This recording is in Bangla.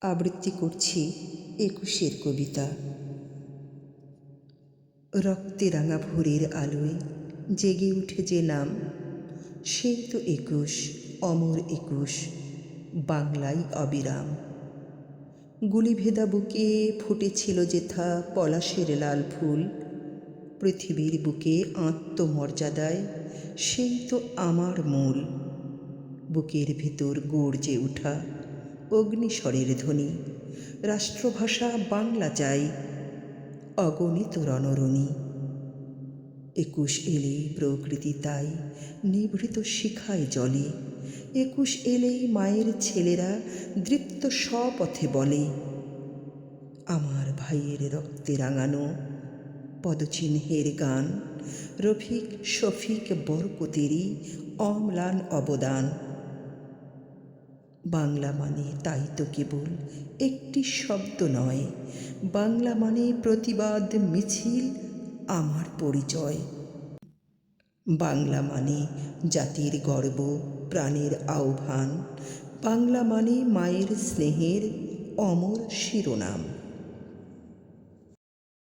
আবৃত্তি করছি ২১-এর কবিতা। রক্তে রাঙা ভোরের আলোয় জেগে উঠে যে নাম, সেই তো ২১, অমর ২১, বাংলায় অবিরাম। গুলিভেদা বুকে ফুটেছিল যেথা পলাশের লাল ফুল, পৃথিবীর বুকে আত্মমর্যাদায় সেই তো আমার মূল। বুকের ভিতর গর্জে ওঠা অগ্নিস্বরের ধ্বনি, রাষ্ট্রভাষা বাংলা চাই, অগণিত রণরণী। ২১ এলেই প্রকৃতি তাই নিভৃত শিখায় জলে, ২১ এলেই মায়ের ছেলেরা দৃপ্ত স্বপথে বলে, আমার ভাইয়ের রক্তে রাঙানো পদচিহ্নের গান, রফিক শফিক বরকতেরই অম্লান অবদান। বাংলা মানে তাই তো কেবল একটি শব্দ নয়, বাংলা মানে প্রতিবাদ মিছিল, আমার পরিচয়। বাংলা মানে জাতির গর্ব, প্রাণের আহ্বান, বাংলা মানে মায়ের স্নেহের অমর শিরোনাম।